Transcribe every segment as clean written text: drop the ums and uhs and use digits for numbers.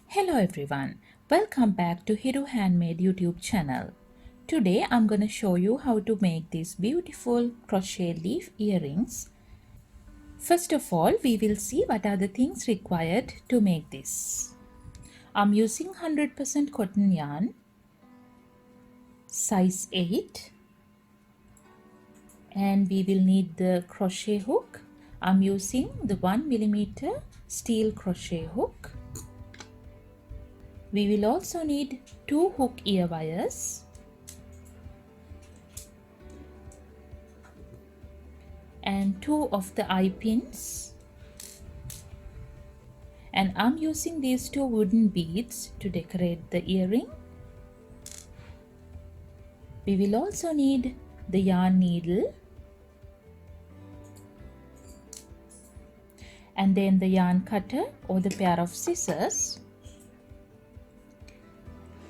Hello everyone, welcome back to Hiru Handmade YouTube channel. Today I'm going to show you how to make these beautiful crochet leaf earrings. First of all, we will see what are the things required to make this. I'm using 100% cotton yarn, size 8, and we will need the crochet hook. I'm using the 1mm steel crochet hook. We will also need 2 hook ear wires, and 2 of the eye pins, and I'm using these 2 wooden beads to decorate the earring. We will also need the yarn needle, and then the yarn cutter or the pair of scissors,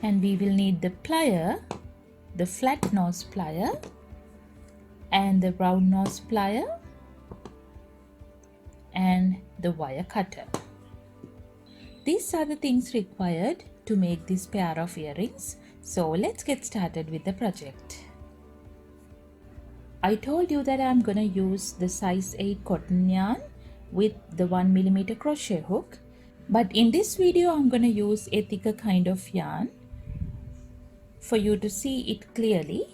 and we will need the plier, the flat nose plier and the round nose plier, and the wire cutter. These are the things required to make this pair of earrings. So let's get started with the project. I told you that I'm gonna use the size 8 cotton yarn with the 1mm crochet hook, but in this video I'm gonna use a thicker kind of yarn for you to see it clearly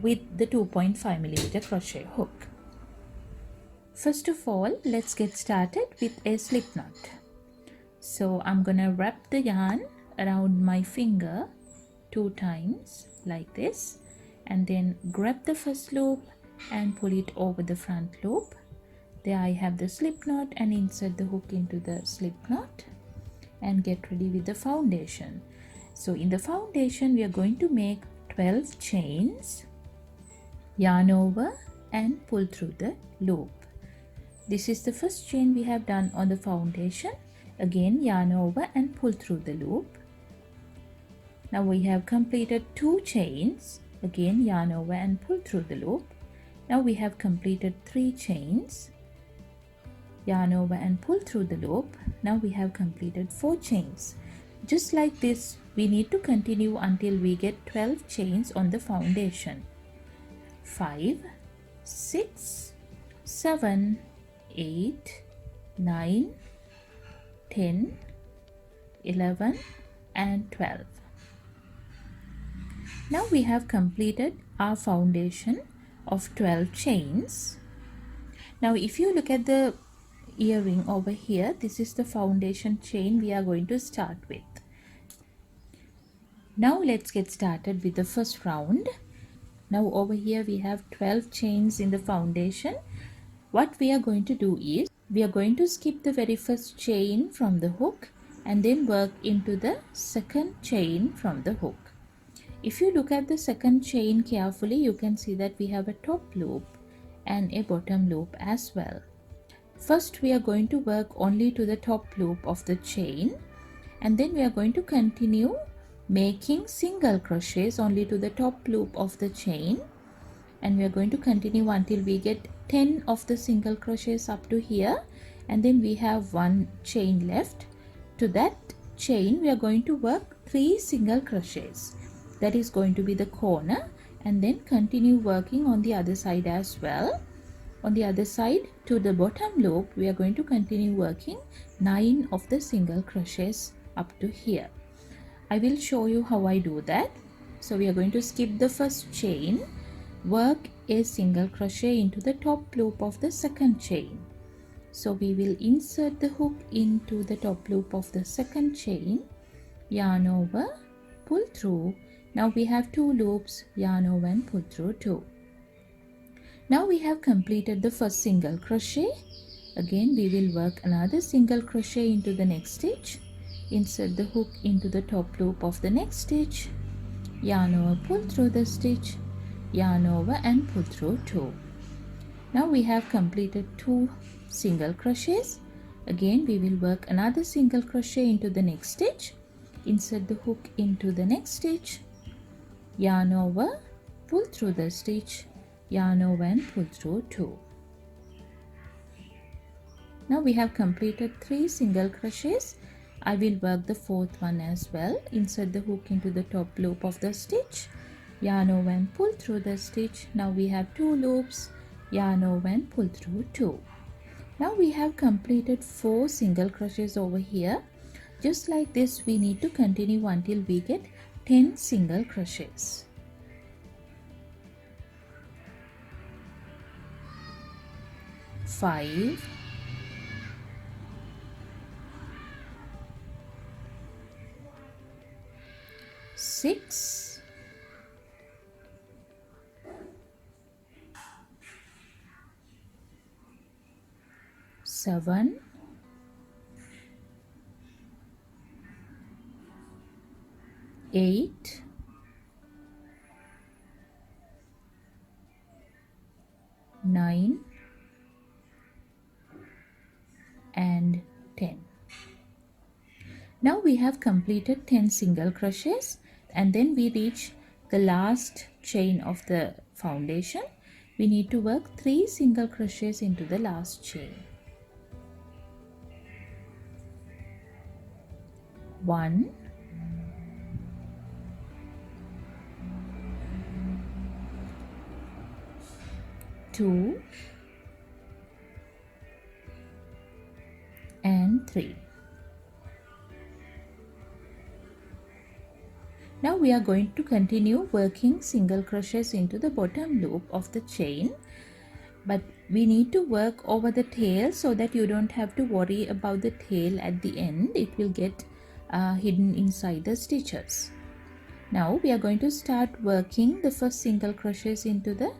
with the 2.5mm crochet hook. First of all, let's get started with a slip knot. So I'm gonna wrap the yarn around my finger 2 times like this, and then grab the first loop and pull it over the front loop. There I have the slip knot, and insert the hook into the slip knot and get ready with the foundation. So in the foundation we are going to make 12 chains, yarn over and pull through the loop. This is the first chain we have done on the foundation. Again, yarn over and pull through the loop. Now we have completed 2 chains. Again, yarn over and pull through the loop. Now we have completed 3 chains. Yarn over and pull through the loop. Now we have completed 4 chains. Just like this, we need to continue until we get 12 chains on the foundation. 5, 6, 7, 8, 9, 10, 11 and 12. Now we have completed our foundation of 12 chains. Now if you look at the earring over here, this is the foundation chain we are going to start with. Now let's get started with the first round. Now over here we have 12 chains in the foundation. What we are going to do is, we are going to skip the very first chain from the hook and then work into the second chain from the hook. If you look at the second chain carefully, you can see that we have a top loop and a bottom loop as well. First we are going to work only to the top loop of the chain, and then we are going to continue making single crochets only to the top loop of the chain, and we are going to continue until we get 10 of the single crochets up to here, and then we have 1 chain left. To that chain we are going to work 3 single crochets. That is going to be the corner, and then continue working on the other side as well. On the other side to the bottom loop we are going to continue working 9 of the single crochets up to here. I will show you how I do that. So we are going to skip the first chain, work a single crochet into the top loop of the second chain. So we will insert the hook into the top loop of the second chain, yarn over, pull through. Now we have 2 loops, yarn over and pull through 2. Now we have completed the first single crochet. Again we will work another single crochet into the next stitch, insert the hook into the top loop of the next stitch, yarn over, pull through the stitch, yarn over and pull through 2. Now we have completed 2 single crochets. Again we will work another single crochet into the next stitch, insert the hook into the next stitch, yarn over, pull through the stitch, yarn over and pull through 2. Now we have completed 3 single crochets. I will work the fourth one as well. Insert the hook into the top loop of the stitch, yarn over and pull through the stitch. Now we have 2 loops, yarn over and pull through 2. Now we have completed 4 single crochets over here. Just like this, we need to continue until we get 10 single crochets. 5, 6, 7, 8, 9 and 10. Now we have completed 10 single crochets, and then we reach the last chain of the foundation. We need to work 3 single crochets into the last chain. 1, 2 and 3. Now we are going to continue working single crochets into the bottom loop of the chain, but we need to work over the tail so that you don't have to worry about the tail at the end. It will get hidden inside the stitches. Now we are going to start working the first single crochets into the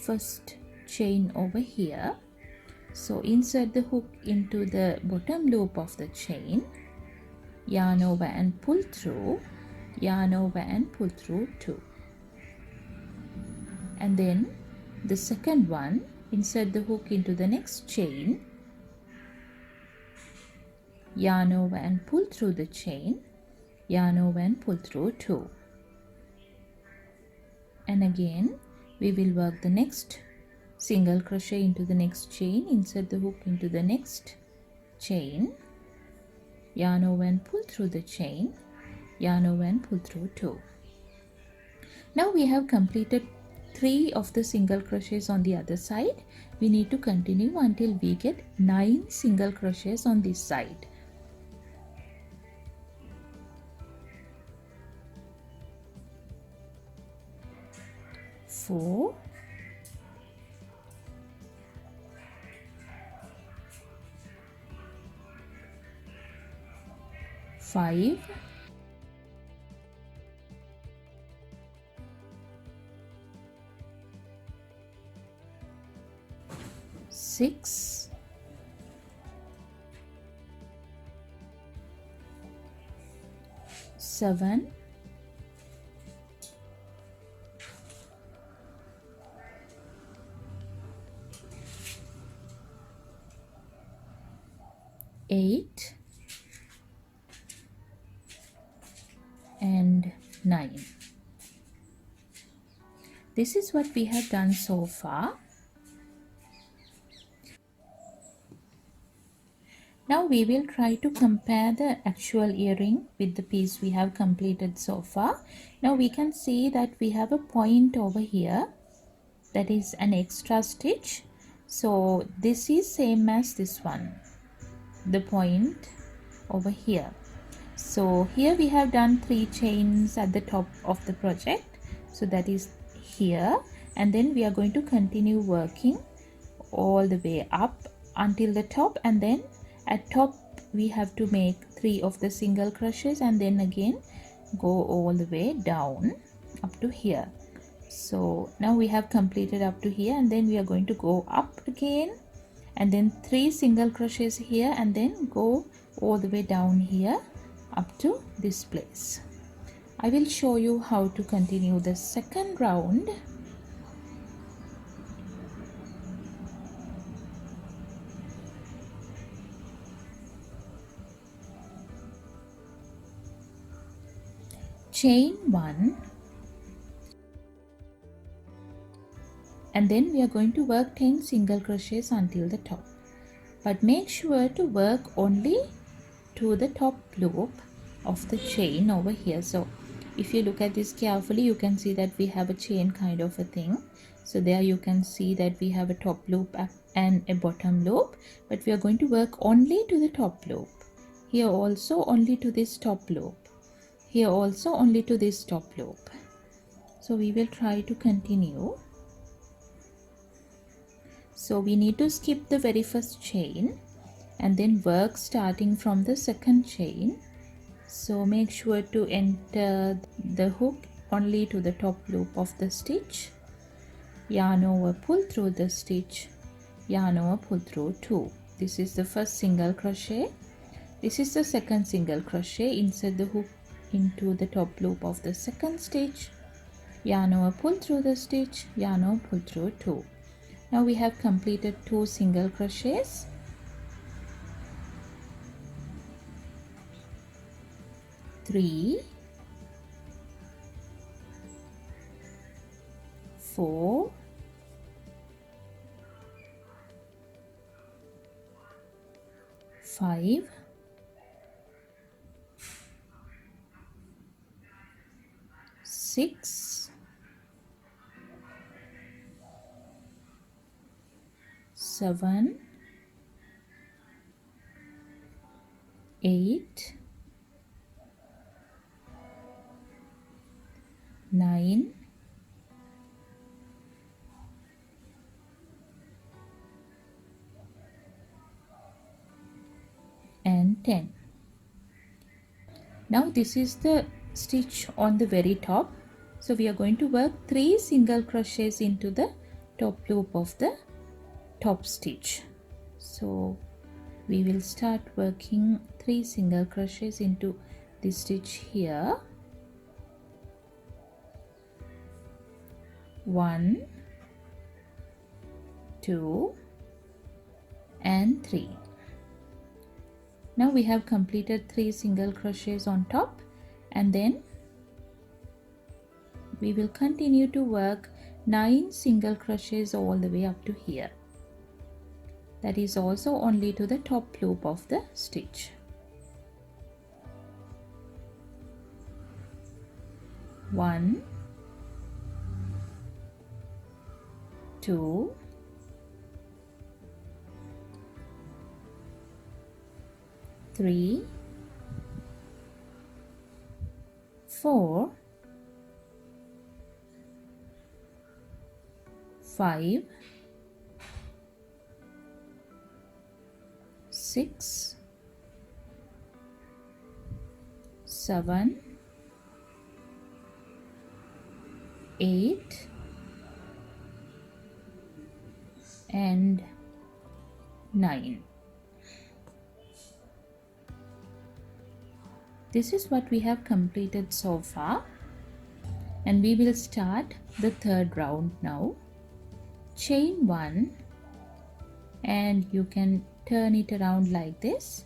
first chain over here. So insert the hook into the bottom loop of the chain, yarn over and pull through, yarn over and pull through 2. And then the second one, insert the hook into the next chain, yarn over and pull through the chain, yarn over and pull through 2. And again we will work the next single crochet into the next chain, insert the hook into the next chain, yarn over and pull through the chain, yarn over and pull through 2. Now we have completed 3 of the single crochets on the other side. We need to continue until we get 9 single crochets on this side. 4, 5, 6, 7, 8 and 9. This is what we have done so far. Now we will try to compare the actual earring with the piece we have completed so far. Now we can see that we have a point over here, that is an extra stitch. So this is same as this one, the point over here. So here we have done 3 chains at the top of the project, so that is here, and then we are going to continue working all the way up until the top, and then at top we have to make 3 of the single crochets and then again go all the way down up to here. So now we have completed up to here, and then we are going to go up again and then 3 single crochets here and then go all the way down here up to this place. I will show you how to continue the second round. Chain 1, and then we are going to work 10 single crochets until the top. but make sure to work only to the top loop of the chain over here. So if you look at this carefully, you can see that we have a chain kind of a thing. So there you can see that we have a top loop and a bottom loop, but we are going to work only to the top loop. Here also only to this top loop. Here also only to this top loop. So we will try to continue. So we need to skip the very first chain and then work starting from the second chain. So make sure to enter the hook only to the top loop of the stitch. Yarn over, pull through the stitch, yarn over, pull through 2. This is the first single crochet. This is the second single crochet. Insert the hook into the top loop of the second stitch, yarn over, pull through the stitch, yarn over, pull through 2. Now we have completed 2 single crochets. 3, 4, 5, 6, 7, 8, 9, 10. Now this is the stitch on the very top. So we are going to work 3 single crochets into the top loop of the top stitch. So we will start working 3 single crochets into this stitch here. 1, 2 and 3. Now we have completed 3 single crochets on top, and then we will continue to work 9 single crochets all the way up to here. That is also only to the top loop of the stitch. 1, 2, 3, 4, 5, 6, 7, 8 and 9. This is what we have completed so far, and we will start the third round now. Chain 1, and you can turn it around like this,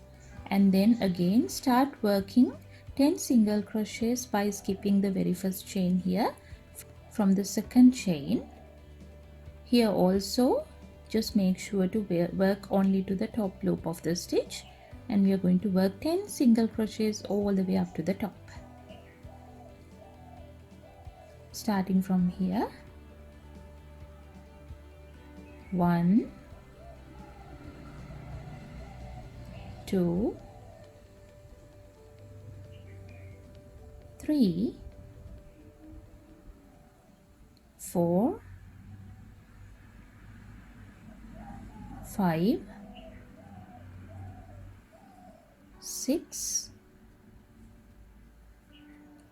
and then again start working 10 single crochets by skipping the very first chain here from the second chain. Here also just make sure to work only to the top loop of the stitch, and we are going to work 10 single crochets all the way up to the top. Starting from here, 1, 2, 3, 4, 5, 6,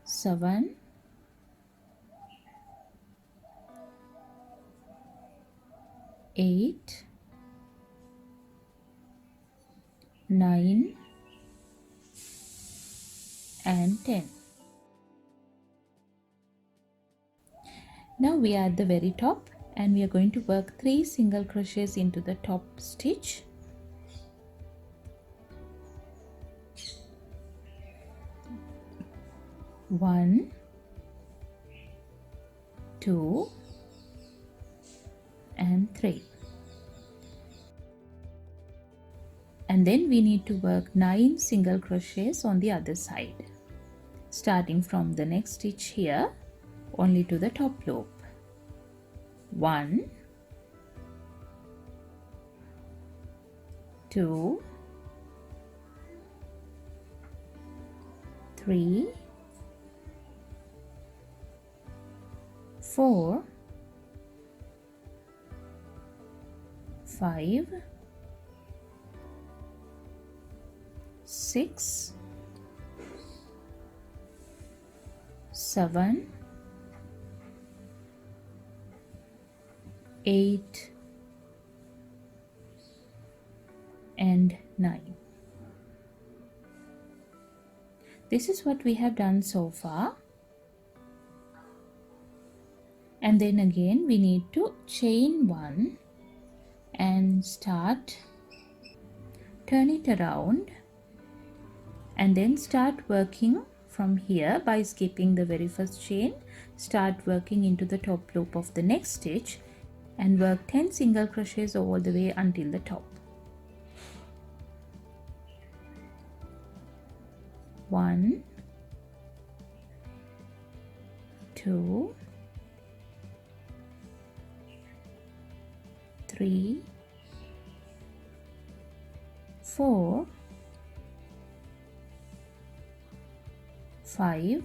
7, 8, 9 and 10. Now we are at the very top, and we are going to work 3 single crochets into the top stitch. 1, 2 and 3. and then we need to work 9 single crochets on the other side, starting from the next stitch here only to the top loop. 1, 2, 3, 4, 5, 6, 7, 8, and 9. This is what we have done so far. And then again we need to chain 1 and start, turn it around, and then start working from here by skipping the very first chain. Start working into the top loop of the next stitch and work 10 single crochets all the way until the top. 1, 2, 3, 4, 5,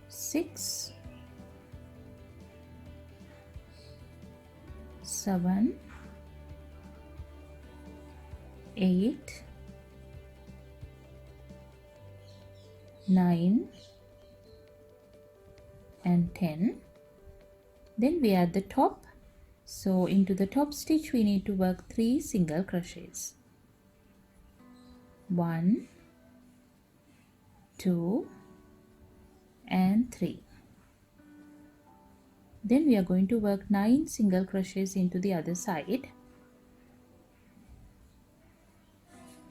6, 7, 8, 9, and 10. Then we are at the top, so into the top stitch we need to work 3 single crochets. 1, 2, and 3. Then we are going to work 9 single crochets into the other side.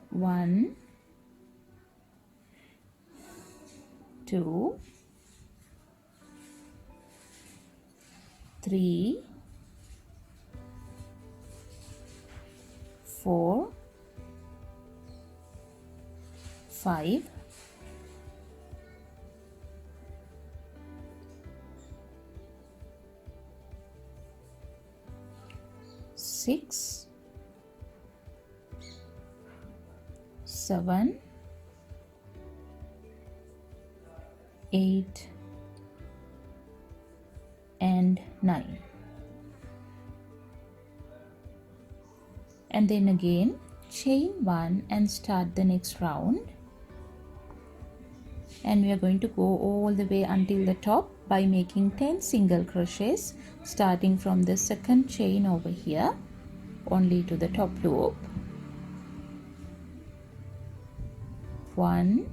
1, 2, 3, 4, 5, 6, 7, 8, and 9. And then again chain 1 and start the next round, and we are going to go all the way until the top by making 10 single crochets starting from the second chain over here only to the top loop. 1, 2,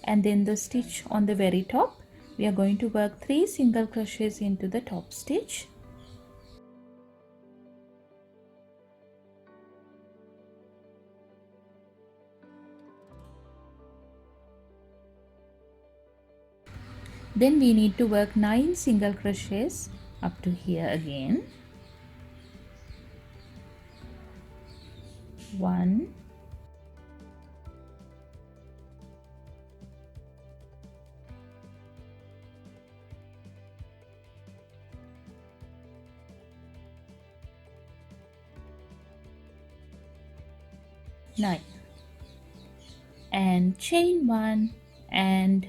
and then the stitch on the very top we are going to work 3 single crochets into the top stitch. Then we need to work 9 single crochets up to here again. 1, 9, and chain 1, and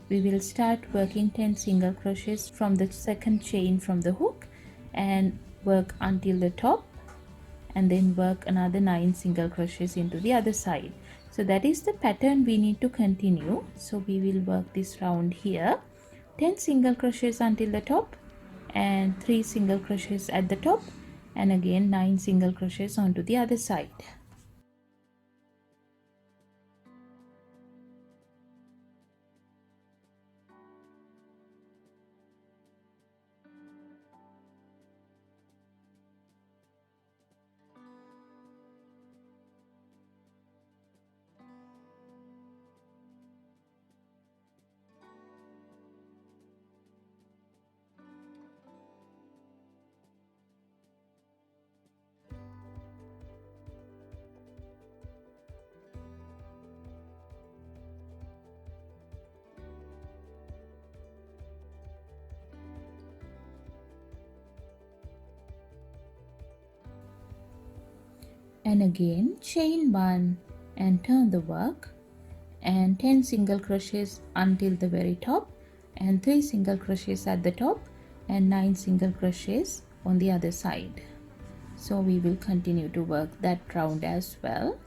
we will start working 10 single crochets from the second chain from the hook and work until the top, and then work another 9 single crochets into the other side. So that is the pattern we need to continue. So we will work this round here, 10 single crochets until the top and 3 single crochets at the top, and again 9 single crochets onto the other side. and again chain 1 and turn the work, and 10 single crochets until the very top, and 3 single crochets at the top, and 9 single crochets on the other side. So we will continue to work that round as well.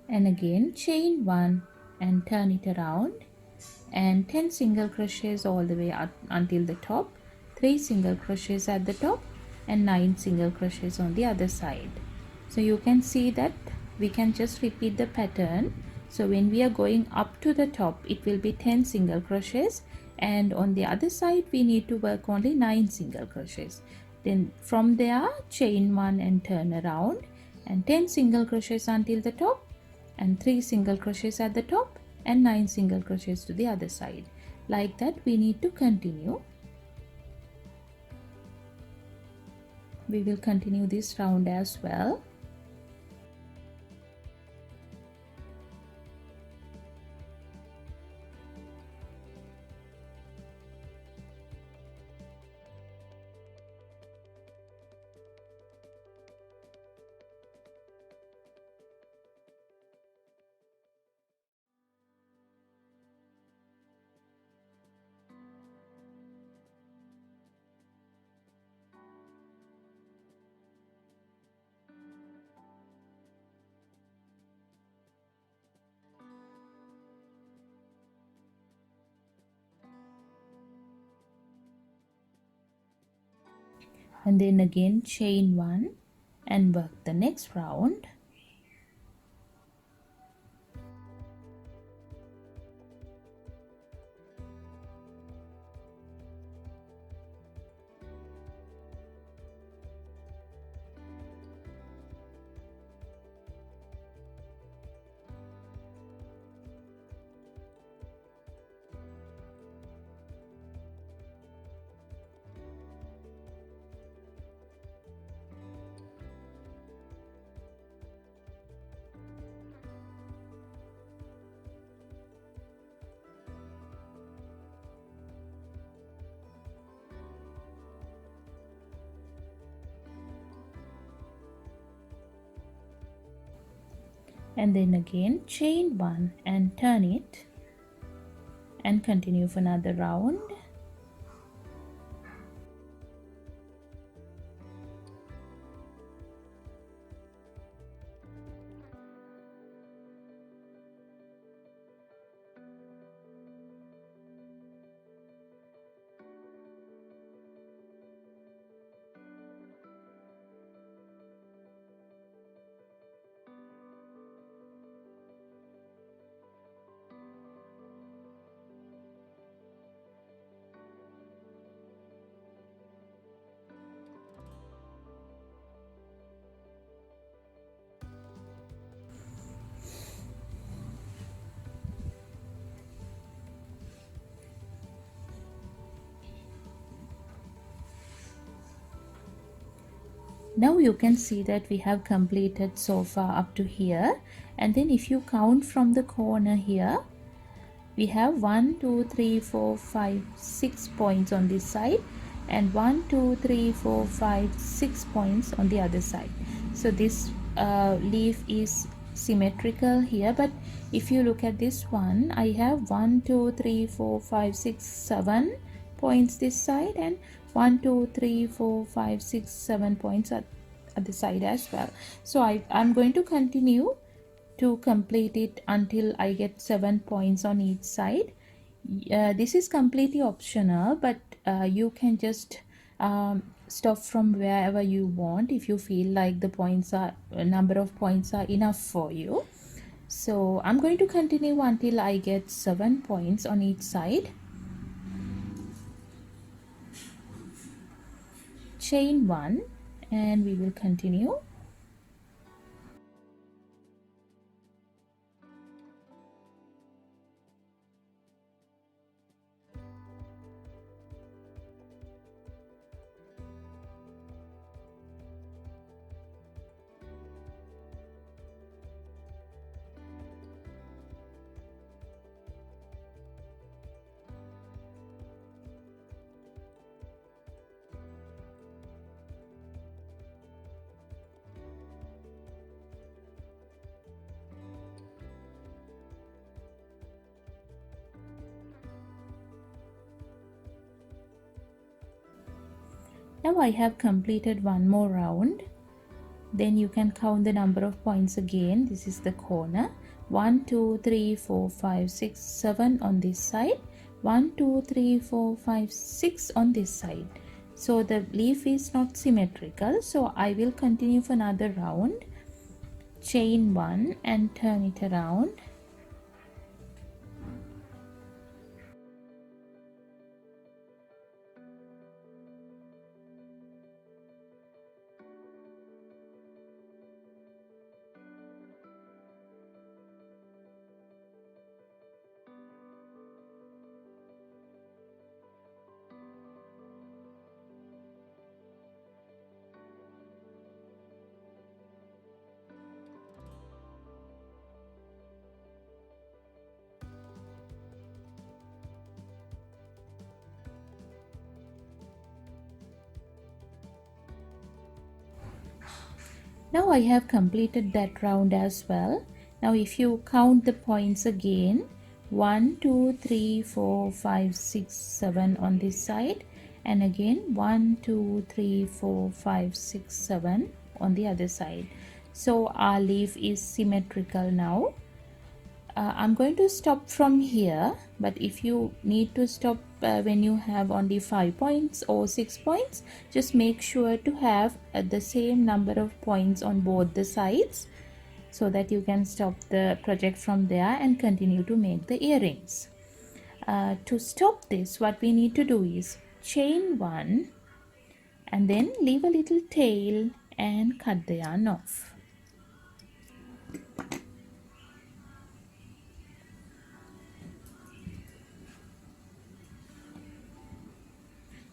And again chain 1 and turn it around, and 10 single crochets all the way up until the top, 3 single crochets at the top, and 9 single crochets on the other side. So you can see that we can just repeat the pattern. So when we are going up to the top, it will be 10 single crochets, and on the other side we need to work only 9 single crochets. Then from there chain 1 and turn around, and 10 single crochets until the top, and 3 single crochets at the top, and 9 single crochets to the other side. Like that we need to continue. We will continue this round as well. And then again chain 1 and work the next round. And then again chain 1 and turn it and continue for another round. Now you can see that we have completed so far up to here, and then if you count from the corner here, we have 1 2 3 4 5 6 points on this side, and 1 2 3 4 5 6 points on the other side. So this leaf is symmetrical here, but if you look at this one, I have 1 2 3 4 5 6 7 points this side, and 1 2 3 4 5 6 7 points at the side as well. So I'm going to continue to complete it until I get 7 points on each side. This is completely optional, but you can just stop from wherever you want if you feel like the points are number of points are enough for you. So I'm going to continue until I get 7 points on each side. Chain 1 and we will continue. Now I have completed one more round. Then you can count the number of points again. This is the corner. 1 2 3 4 5 6 7 on this side. 1 2 3 4 5 6 on this side. So the leaf is not symmetrical, so I will continue for another round. Chain 1 and turn it around. Now I have completed that round as well. Now if you count the points again, 1 2 3 4 5 6 7 on this side, and again 1 2 3 4 5 6 7 on the other side. So our leaf is symmetrical now. I'm going to stop from here, but if you need to stop when you have only 5 points or 6 points, just make sure to have the same number of points on both the sides so that you can stop the project from there and continue to make the earrings. To stop this, what we need to do is chain 1 and then leave a little tail and cut the yarn off.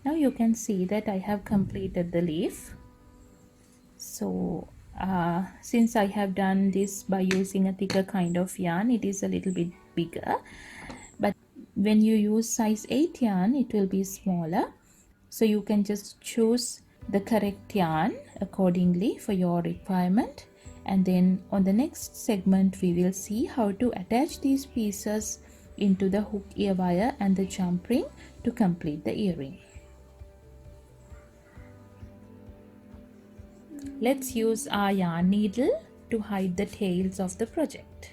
Now you can see that I have completed the leaf. So since I have done this by using a thicker kind of yarn, it is a little bit bigger, but when you use size 8 yarn it will be smaller, so you can just choose the correct yarn accordingly for your requirement. And then on the next segment we will see how to attach these pieces into the hook ear wire and the jump ring to complete the earring. Let's use our yarn needle to hide the tails of the project.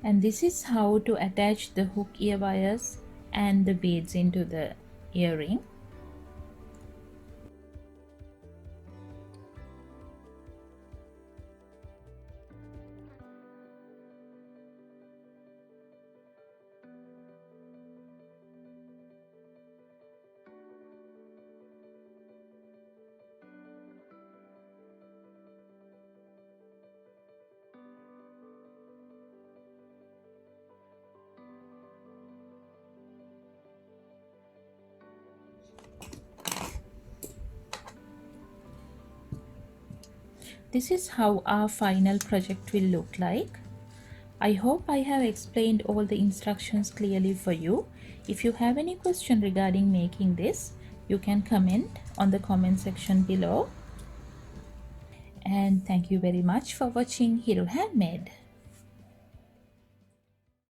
And this is how to attach the hook ear wires and the beads into the earring. This is how our final project will look like. I hope I have explained all the instructions clearly for you. If you have any question regarding making this, you can comment on the comment section below. And thank you very much for watching Hiru Handmade.